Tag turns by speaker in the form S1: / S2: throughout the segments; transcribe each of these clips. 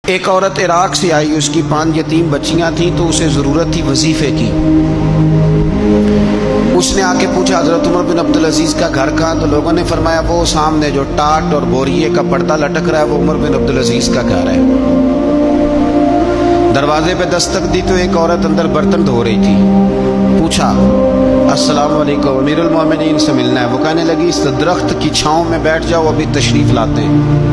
S1: ایک عورت عراق سے آئی، اس کی 5 یتیم بچیاں تھیں، تو اسے ضرورت تھی وظیفے کی۔ اس نے آ کے پوچھا حضرت عمر بن عبدالعزیز کا گھر کہاں؟ تو لوگوں نے فرمایا وہ سامنے جو ٹاٹ اور بوریے کا پردہ لٹک رہا ہے وہ عمر بن عبدالعزیز کا گھر ہے۔ دروازے پہ دستک دی تو ایک عورت اندر برتن دھو رہی تھی۔ پوچھا السلام علیکم، امیر المومنین سے ملنا ہے۔ وہ کہنے لگی اس درخت کی چھاؤں میں بیٹھ جاؤ، ابھی تشریف لاتے ہیں۔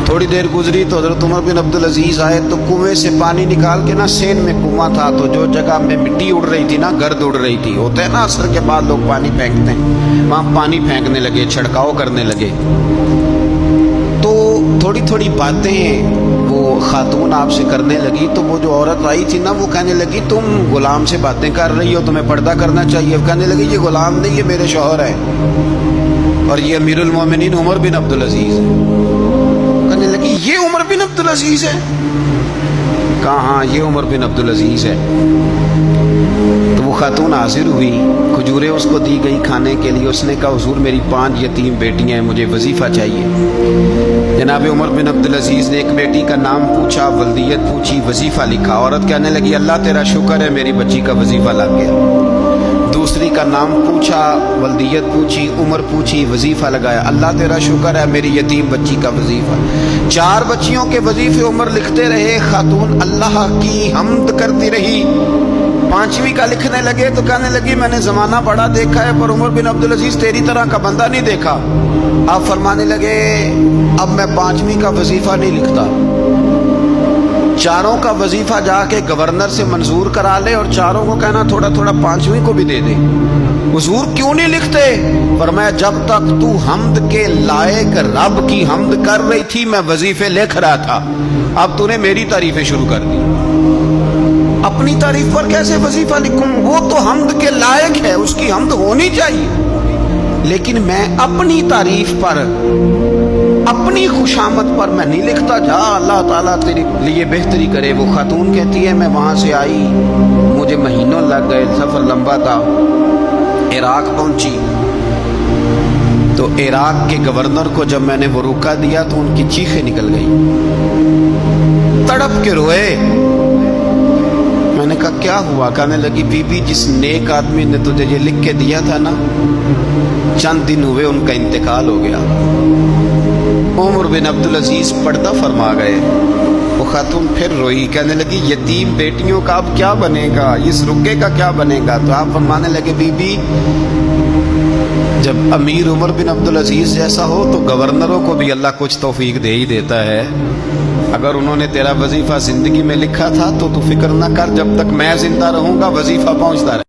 S1: تھوڑی دیر گزری تو حضرت عمر بن عبدالعزیز آئے تو کنویں سے پانی نکال کے نا، سین میں کنواں تھا تو جو جگہ میں مٹی اڑ رہی تھی نا، گرد اڑ رہی تھی، ہوتا ہے نا عصر کے بعد لوگ پانی پھینکتے ہیں، وہاں پانی پھینکنے لگے، چھڑکاؤ کرنے لگے۔ تو تھوڑی تھوڑی باتیں وہ خاتون آپ سے کرنے لگی، تو وہ جو عورت آئی تھی نا وہ کہنے لگی تم غلام سے باتیں کر رہی ہو، تمہیں پردہ کرنا چاہیے۔ کہنے لگی یہ غلام نہیں، یہ میرے شوہر ہے اور یہ امیر المومنین عمر بن عبدالعزیز ہے۔ کہنے لگی یہ عمر بن عبدالعزیز ہے؟ کہا ہاں یہ عمر بن عبدالعزیز ہے۔ تو وہ خاتون حاضر ہوئی، کھجوریں اس کو دی گئی کھانے کے لیے۔ اس نے کہا حضور میری 5 یتیم بیٹیاں ہیں، مجھے وظیفہ چاہیے۔ جناب عمر بن عبدالعزیز نے ایک بیٹی کا نام پوچھا، ولدیت پوچھی، وظیفہ لکھا۔ عورت کہنے لگی اللہ تیرا شکر ہے میری بچی کا وظیفہ لگ گیا۔ دوسری کا نام پوچھا، ولدیت پوچھی، عمر پوچھی، وظیفہ لگایا۔ اللہ تیرا شکر ہے میری یتیم بچی کا وظیفہ۔ 4 بچیوں کے وظیفے عمر لکھتے رہے، خاتون اللہ کی حمد کرتی رہی۔ 5ویں کا لکھنے لگے تو کہنے لگی میں نے زمانہ بڑا دیکھا ہے پر عمر بن عبدالعزیز تیری طرح کا بندہ نہیں دیکھا۔ آپ فرمانے لگے اب میں 5ویں کا وظیفہ نہیں لکھتا، 4 کا وظیفہ جا کے گورنر سے منظور کرا لے اور 4 کو کہنا تھوڑا تھوڑا 5ویں کو بھی دے دے۔ حضور کیوں نہیں لکھتے؟ فرمایا جب تک تو حمد کے لائق رب کی حمد کر رہی تھی میں وظیفے لکھ رہا تھا، اب تو نے میری تعریفیں شروع کر دی۔ اپنی تعریف پر کیسے وظیفہ لکھوں؟ وہ تو حمد کے لائق ہے، اس کی حمد ہونی چاہیے، لیکن میں اپنی تعریف پر، اپنی خوشامد پر میں نہیں لکھتا۔ جا اللہ تعالیٰ تیرے لیے بہتری کرے۔ وہ خاتون کہتی ہے میں وہاں سے آئی، مجھے مہینوں لگ گئے، سفر لمبا تھا، عراق پہنچی تو عراق کے گورنر کو جب میں نے وہ روکا دیا تو ان کی چیخیں نکل گئی، تڑپ کے روئے۔ میں نے کہا کیا ہوا؟ کہنے لگی بی بی جس نیک آدمی نے تجھے یہ لکھ کے دیا تھا نا، چند دن ہوئے ان کا انتقال ہو گیا۔ عمر بن عبدالعزیز پردہ فرما گئے۔ وہ خاتون پھر روئی، کہنے لگی یتیم بیٹیوں کا اب کیا بنے گا، اس رکے کا کیا بنے گا؟ تو آپ فرمانے لگے بی بی جب امیر عمر بن عبدالعزیز جیسا ہو تو گورنروں کو بھی اللہ کچھ توفیق دے ہی دیتا ہے۔ اگر انہوں نے تیرا وظیفہ زندگی میں لکھا تھا تو فکر نہ کر، جب تک میں زندہ رہوں گا وظیفہ پہنچتا رہے۔